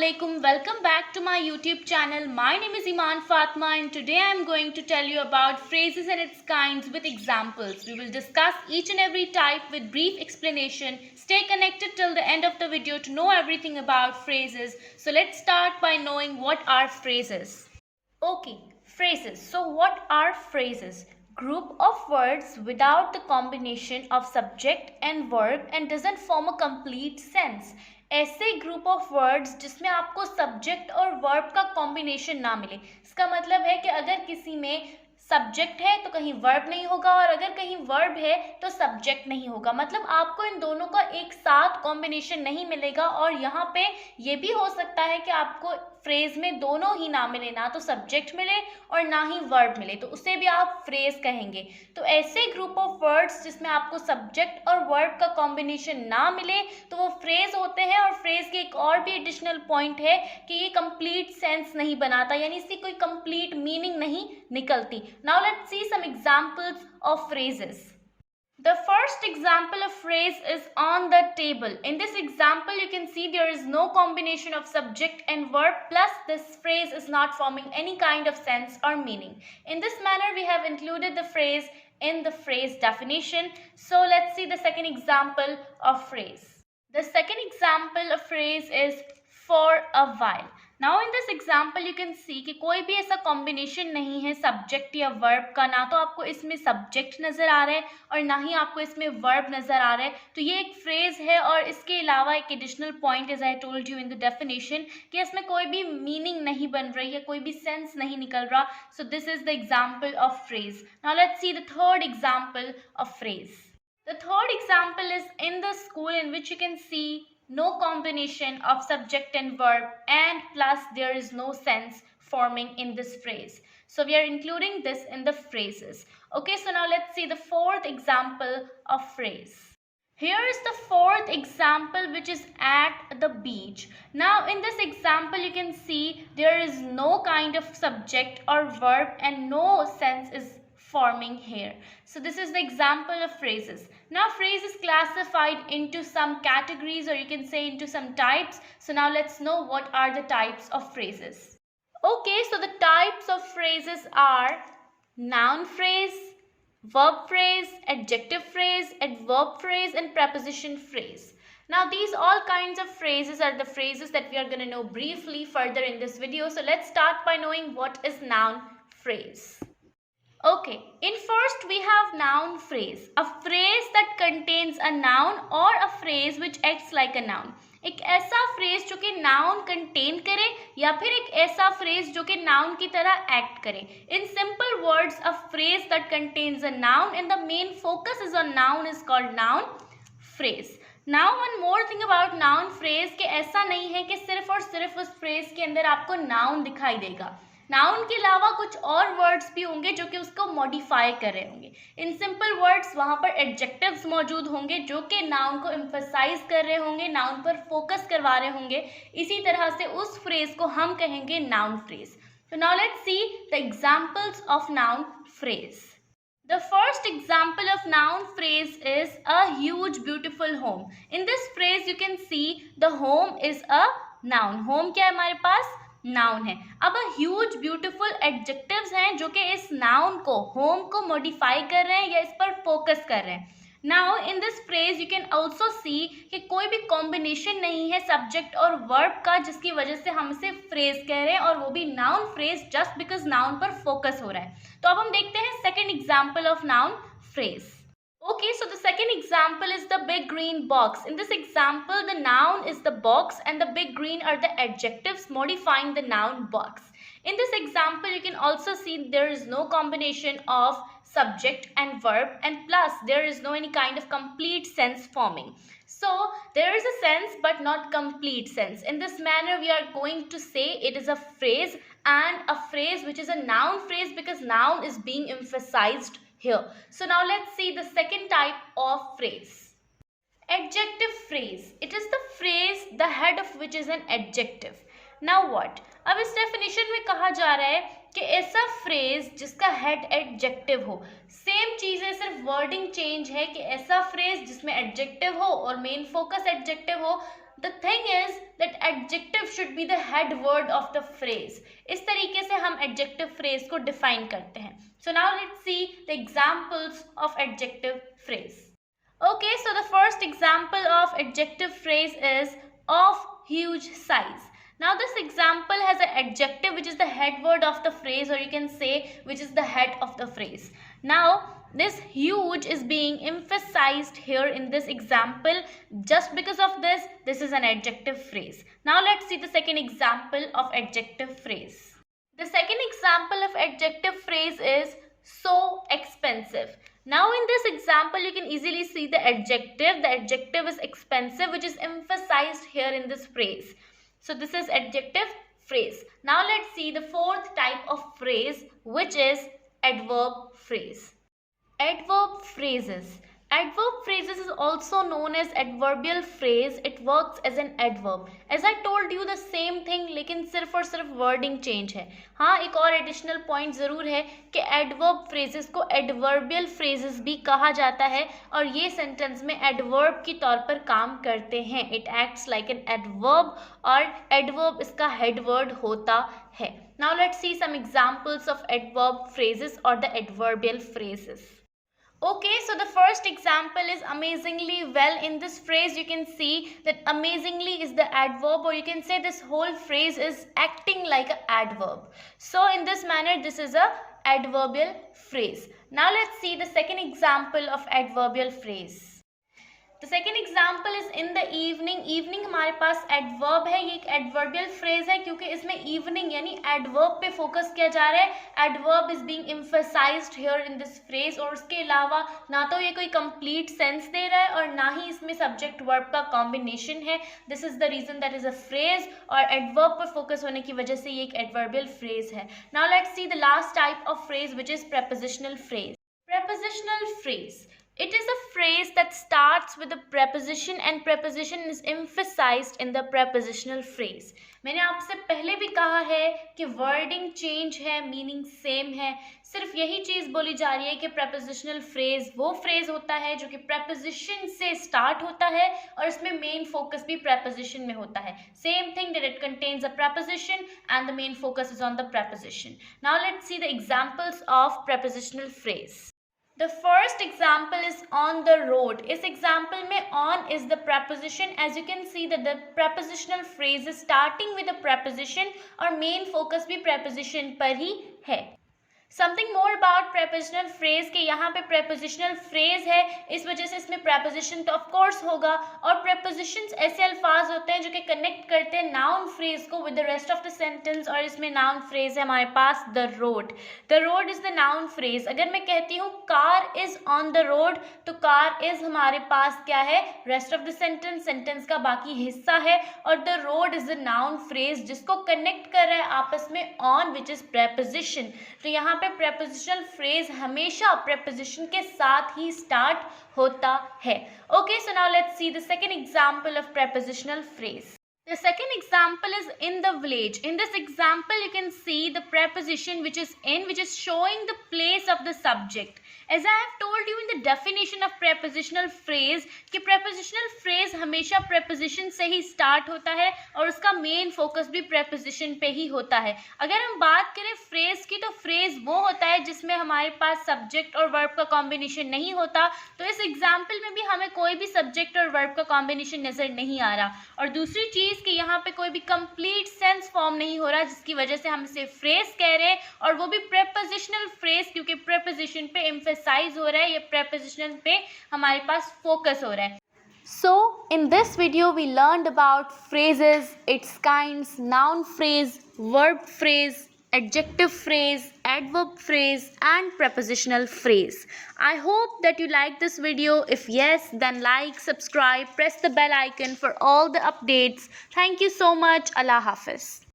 Assalamualaikum. Welcome back to my YouTube channel. My name is Iman Fatma and today I am going to tell you about phrases and its kinds with examples. We will discuss each and every type with brief explanation. Stay connected till the end of the video to know everything about phrases. So let's start by knowing what are phrases. Okay, phrases. So what are phrases? Group of words without the combination of subject and verb and doesn't form a complete sense. ऐसे group of words जिसमें आपको subject और verb का combination ना मिले. इसका मतलब है कि अगर किसी में सब्जेक्ट है तो कहीं वर्ब नहीं होगा और अगर कहीं वर्ब है तो सब्जेक्ट नहीं होगा. मतलब आपको इन दोनों का एक साथ कॉम्बिनेशन नहीं मिलेगा. और यहाँ पे ये भी हो सकता है कि आपको फ्रेज में दोनों ही ना मिले, ना तो सब्जेक्ट मिले और ना ही वर्ब मिले, तो उसे भी आप फ्रेज कहेंगे. तो ऐसे ग्रुप ऑफ वर्ड्स जिसमें आपको सब्जेक्ट और वर्ब का कॉम्बिनेशन ना मिले तो वो फ्रेज होते हैं. और फ्रेज के एक और भी एडिशनल पॉइंट है कि ये कंप्लीट सेंस नहीं बनाता, यानी इसकी कोई कंप्लीट मीनिंग नहीं निकलती. Now let's see some examples of phrases. The first example of phrase is on the table. In this example, you can see there is no combination of subject and verb, plus this phrase is not forming any kind of sense or meaning. In this manner, we have included the phrase in the phrase definition. So let's see the second example of phrase. The second example of phrase is for a while. Now in this example you can see कि कोई भी ऐसा combination नहीं है subject या verb का. ना तो आपको इसमें सब्जेक्ट नज़र आ रहा है और ना ही आपको इसमें वर्ब नज़र आ रहा है. तो ये एक फ्रेज है. और इसके अलावा एक additional point as I told you in the definition कि इसमें कोई भी मीनिंग नहीं बन रही है, कोई भी सेंस नहीं निकल रहा. So this is the example of phrase. Now let's see the third example of phrase. The third example is in the school, in which you can see no combination of subject and verb, and plus there is no sense forming in this phrase. So we are including this in the phrases. Okay, so now let's see the fourth example of phrase. Here is the fourth example, which is at the beach. Now in this example you can see there is no kind of subject or verb and no sense is forming here. So this is the example of phrases. Now phrase is classified into some categories, or you can say into some types. So now let's know what are the types of phrases. Okay, so the types of phrases are noun phrase, verb phrase, adjective phrase, adverb phrase, and preposition phrase. Now these all kinds of phrases are the phrases that we are going to know briefly further in this video. So let's start by knowing what is noun phrase. Okay, in first we have noun phrase, a phrase that contains a noun or a phrase which acts like a noun. एक ऐसा phrase जो कि noun contain करे या फिर एक ऐसा phrase जो कि नाउन की तरह एक्ट करे. In simple words, a phrase that contains a noun and the main focus is on noun is called noun phrase. Now one more thing about noun phrase कि ऐसा नहीं है कि सिर्फ और सिर्फ उस फ्रेज के अंदर आपको नाउन दिखाई देगा. नाउन के अलावा कुछ और वर्ड्स भी होंगे जो कि उसको मॉडिफाई कर रहे होंगे. इन सिंपल वर्ड्स वहाँ पर एडजेक्टिव्स मौजूद होंगे जो कि नाउन को एम्फसाइज कर रहे होंगे, नाउन पर फोकस करवा रहे होंगे. इसी तरह से उस फ्रेज को हम कहेंगे नाउन फ्रेज. तो now let's see the examples of noun phrase. The first example of noun phrase is a huge beautiful home. In this phrase you can see the home is a noun. Home क्या है हमारे पास? Noun है. अब huge beautiful adjectives हैं जो कि इस noun को, होम को मॉडिफाई कर रहे हैं या इस पर फोकस कर रहे हैं. Now in this phrase you can also see कि कोई भी कॉम्बिनेशन नहीं है सब्जेक्ट और वर्ब का, जिसकी वजह से हम इसे फ्रेज कह रहे हैं, और वो भी noun phrase just because noun पर फोकस हो रहा है. तो अब हम देखते हैं second example of noun phrase. Okay, so the second example is the big green box. In this example, the noun is the box and the big green are the adjectives modifying the noun box. In this example, you can also see there is no combination of subject and verb, and plus there is no any kind of complete sense forming. So there is a sense but not complete sense. In this manner, we are going to say it is a phrase, and a phrase which is a noun phrase because noun is being emphasized here. So now let's see the second type of phrase. Adjective phrase. It is the phrase the head of which is an adjective. Now what? अब इस definition में कहा जा रहा है कि ऐसा phrase जिसका हेड एडजेक्टिव हो. सेम चीज़ है, सिर्फ वर्डिंग चेंज है कि ऐसा फ्रेज जिसमें एडजेक्टिव हो और मेन फोकस एडजेक्टिव हो, the thing is that adjective should be the head word of the phrase. इस तरीके से हम adjective phrase को define करते हैं. So now let's see the examples of adjective phrase. Okay, so the first example of adjective phrase is of huge size. Now this example has an adjective which is the head word of the phrase, or you can say which is the head of the phrase. Now this huge is being emphasized here in this example. Just because of this is an adjective phrase. Now let's see the second example of adjective phrase. The second example of adjective phrase is so expensive. Now in this example you can easily see the adjective. The adjective is expensive, which is emphasized here in this phrase. So this is adjective phrase. Now let's see the fourth type of phrase, which is adverb phrase. Adverb phrases. Adverb phrases is also known as adverbial phrase. It works as an adverb. As I told you the same thing, लेकिन सिर्फ और सिर्फ wording change है. हाँ, एक और additional point ज़रूर है कि adverb phrases को adverbial phrases भी कहा जाता है और ये sentence में adverb की तौर पर काम करते हैं. It acts like an adverb और adverb इसका head word होता है. Now let's see some examples of adverb phrases or the adverbial phrases. Okay, so the first example is amazingly well. In this phrase you can see that amazingly is the adverb, or you can say this whole phrase is acting like an adverb. So in this manner this is a adverbial phrase. Now let's see the second example of adverbial phrase. The second example is in the evening. Evening हमारे पास adverb है. ये एक adverbial phrase है क्योंकि इसमें evening यानी adverb पे focus किया जा रहा है. Adverb is being emphasized here in this phrase. और उसके अलावा ना तो ये कोई complete sense दे रहा है और ना ही इसमें subject verb का combination है. This is the reason that is a phrase, और adverb पर focus होने की वजह से ये एक adverbial phrase है. Now let's see the last type of phrase, which is prepositional phrase. Prepositional phrase. It is a phrase that starts with a preposition and preposition is emphasized in the prepositional phrase. मैंने आपसे पहले भी कहा है कि wording change है, meaning same है. सिर्फ यही चीज़ बोली जा रही है कि prepositional phrase वो phrase होता है जो कि preposition से start होता है और इसमें main focus भी preposition में होता है. Same thing, that it contains a preposition and the main focus is on the preposition. Now let's see the examples of prepositional phrase. The first example is on the road. इस example में on is the preposition. As you can see that the prepositional phrase is starting with a preposition और main focus भी preposition पर ही है. Something more about prepositional phrase कि यहाँ पे prepositional phrase है, इस वजह से इसमें preposition तो of course होगा. और prepositions ऐसे अल्फाज होते हैं जो कि connect करते हैं noun phrase को with the rest of the sentence, और इसमें noun phrase है हमारे पास the road. The road is the noun phrase. अगर मैं कहती हूँ car is on the road, तो car is हमारे पास क्या है, rest of the sentence, sentence का बाकी हिस्सा है, और the road is the noun phrase जिसको connect कर रहा है आपस में on, which is preposition. तो यहाँ पे prepositional phrase हमेशा preposition के साथ ही start होता है. Okay, so now let's see the second example of prepositional phrase. The second example is in the village. In this example you can see the preposition which is in, which is showing the place of the subject. As I have told you in the definition of prepositional phrase कि prepositional phrase हमेशा preposition से ही start होता है और उसका main focus भी preposition पे ही होता है. अगर हम बात करें phrase की, तो phrase वो होता है जिसमें हमारे पास subject और verb का combination नहीं होता. तो इस example में भी हमें कोई भी subject और verb का combination नज़र नहीं आ रहा. और दूसरी चीज़ कि यहाँ पे कोई भी complete sense form नहीं हो रहा, जिसकी वजह से हम इसे phrase कह रहे हैं, और वो भी prepositional phrase क्योंकि preposition पे emphasize हो रहा है, ये preposition पे हमारे पास focus हो रहा है. So in this video we learned about phrases, its kinds, noun phrase, verb phrase, adjective phrase, adverb phrase and prepositional phrase. I hope that you like this video. If yes, then like, subscribe, press the bell icon for all the updates. Thank you so much. Allah Hafiz.